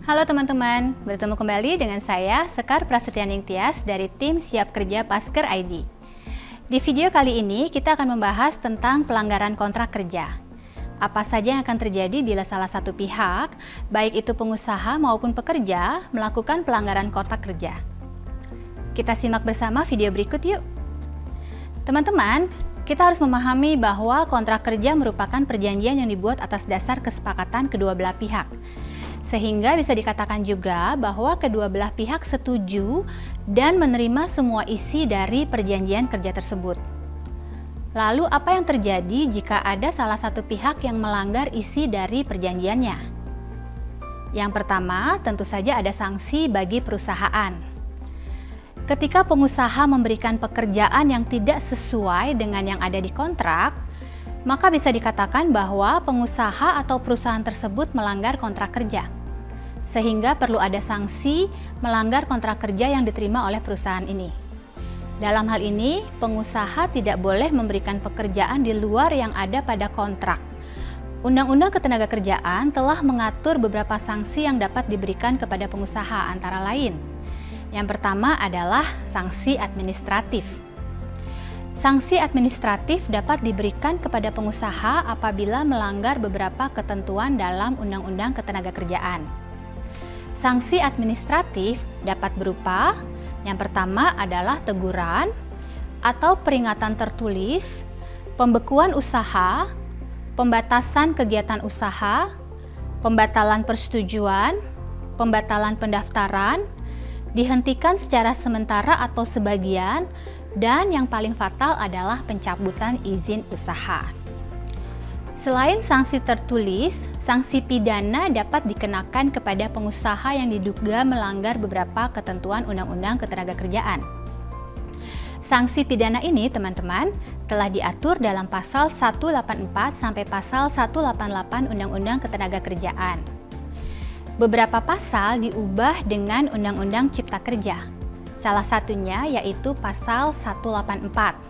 Halo teman-teman, bertemu kembali dengan saya Sekar Prasetyaning Tias dari tim Siap Kerja Pasker ID. Di video kali ini kita akan membahas tentang pelanggaran kontrak kerja. Apa saja yang akan terjadi bila salah satu pihak, baik itu pengusaha maupun pekerja, melakukan pelanggaran kontrak kerja. Kita simak bersama video berikut yuk. Teman-teman, kita harus memahami bahwa kontrak kerja merupakan perjanjian yang dibuat atas dasar kesepakatan kedua belah pihak. Sehingga bisa dikatakan juga bahwa kedua belah pihak setuju dan menerima semua isi dari perjanjian kerja tersebut. Lalu apa yang terjadi jika ada salah satu pihak yang melanggar isi dari perjanjiannya? Yang pertama, tentu saja ada sanksi bagi perusahaan. Ketika pengusaha memberikan pekerjaan yang tidak sesuai dengan yang ada di kontrak, maka bisa dikatakan bahwa pengusaha atau perusahaan tersebut melanggar kontrak kerja. Sehingga perlu ada sanksi melanggar kontrak kerja yang diterima oleh perusahaan ini. Dalam hal ini, pengusaha tidak boleh memberikan pekerjaan di luar yang ada pada kontrak. Undang-Undang Ketenagakerjaan telah mengatur beberapa sanksi yang dapat diberikan kepada pengusaha, antara lain. Yang pertama adalah sanksi administratif. Sanksi administratif dapat diberikan kepada pengusaha apabila melanggar beberapa ketentuan dalam Undang-Undang Ketenagakerjaan. Sanksi administratif dapat berupa, yang pertama adalah teguran atau peringatan tertulis, pembekuan usaha, pembatasan kegiatan usaha, pembatalan persetujuan, pembatalan pendaftaran, dihentikan secara sementara atau sebagian, dan yang paling fatal adalah pencabutan izin usaha. Selain sanksi tertulis, sanksi pidana dapat dikenakan kepada pengusaha yang diduga melanggar beberapa ketentuan Undang-Undang Ketenagakerjaan. Sanksi pidana ini, teman-teman, telah diatur dalam pasal 184 sampai pasal 188 Undang-Undang Ketenagakerjaan. Beberapa pasal diubah dengan Undang-Undang Cipta Kerja. Salah satunya yaitu pasal 184.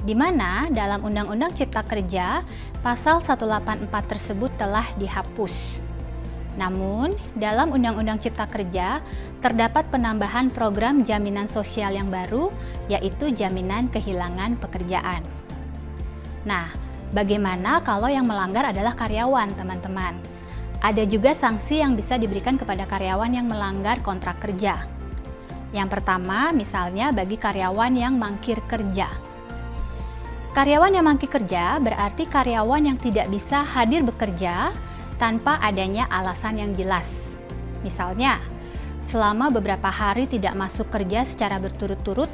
Di mana dalam Undang-Undang Cipta Kerja, pasal 184 tersebut telah dihapus. Namun, dalam Undang-Undang Cipta Kerja, terdapat penambahan program jaminan sosial yang baru, yaitu jaminan kehilangan pekerjaan. Nah, bagaimana kalau yang melanggar adalah karyawan, teman-teman? Ada juga sanksi yang bisa diberikan kepada karyawan yang melanggar kontrak kerja. Yang pertama, misalnya bagi karyawan yang mangkir kerja. Karyawan yang mangkir kerja berarti karyawan yang tidak bisa hadir bekerja tanpa adanya alasan yang jelas. Misalnya, selama beberapa hari tidak masuk kerja secara berturut-turut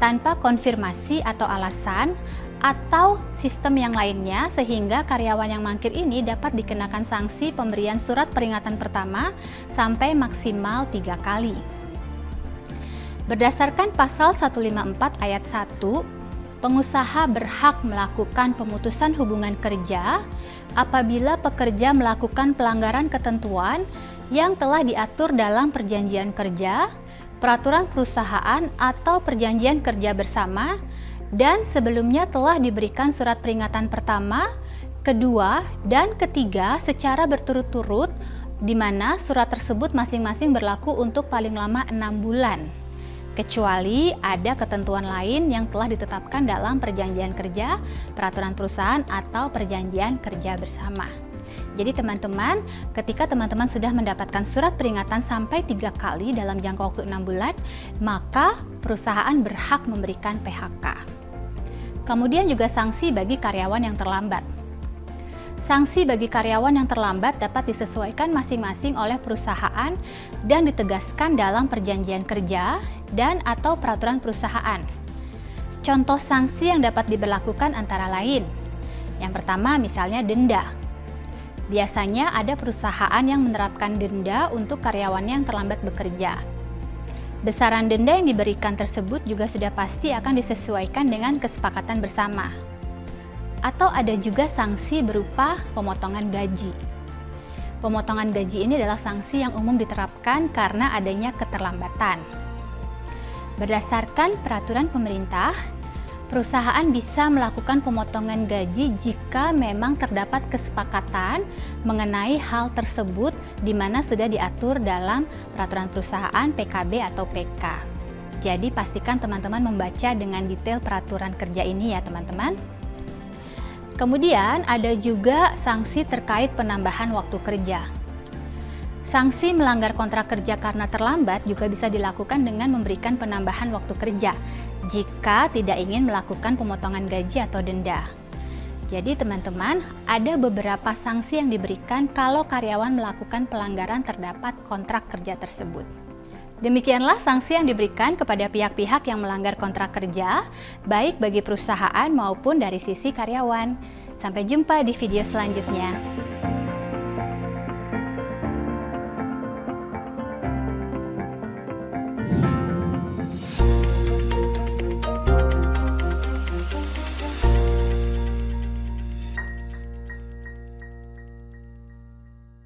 tanpa konfirmasi atau alasan, atau sistem yang lainnya, sehingga karyawan yang mangkir ini dapat dikenakan sanksi pemberian surat peringatan pertama sampai maksimal 3 kali. Berdasarkan pasal 154 ayat 1, pengusaha berhak melakukan pemutusan hubungan kerja apabila pekerja melakukan pelanggaran ketentuan yang telah diatur dalam perjanjian kerja, peraturan perusahaan atau perjanjian kerja bersama, dan sebelumnya telah diberikan surat peringatan pertama, kedua, dan ketiga secara berturut-turut, di mana surat tersebut masing-masing berlaku untuk paling lama 6 bulan. Kecuali ada ketentuan lain yang telah ditetapkan dalam perjanjian kerja, peraturan perusahaan, atau perjanjian kerja bersama. Jadi teman-teman, ketika teman-teman sudah mendapatkan surat peringatan sampai 3 kali dalam jangka waktu 6 bulan, maka perusahaan berhak memberikan PHK. Kemudian juga sanksi bagi karyawan yang terlambat. Sanksi bagi karyawan yang terlambat dapat disesuaikan masing-masing oleh perusahaan dan ditegaskan dalam perjanjian kerja dan atau peraturan perusahaan. Contoh sanksi yang dapat diberlakukan antara lain. Yang pertama misalnya denda. Biasanya ada perusahaan yang menerapkan denda untuk karyawannya yang terlambat bekerja. Besaran denda yang diberikan tersebut juga sudah pasti akan disesuaikan dengan kesepakatan bersama. Atau ada juga sanksi berupa pemotongan gaji. Pemotongan gaji ini adalah sanksi yang umum diterapkan karena adanya keterlambatan. Berdasarkan peraturan pemerintah, Perusahaan bisa melakukan pemotongan gaji jika memang terdapat kesepakatan mengenai hal tersebut di mana sudah diatur dalam peraturan perusahaan, PKB atau PK. Jadi pastikan teman-teman membaca dengan detail peraturan kerja ini ya teman-teman. Kemudian ada juga sanksi terkait penambahan waktu kerja. Sanksi melanggar kontrak kerja karena terlambat juga bisa dilakukan dengan memberikan penambahan waktu kerja jika tidak ingin melakukan pemotongan gaji atau denda. Jadi teman-teman, ada beberapa sanksi yang diberikan kalau karyawan melakukan pelanggaran terdapat kontrak kerja tersebut. Demikianlah sanksi yang diberikan kepada pihak-pihak yang melanggar kontrak kerja, baik bagi perusahaan maupun dari sisi karyawan. Sampai jumpa di video selanjutnya.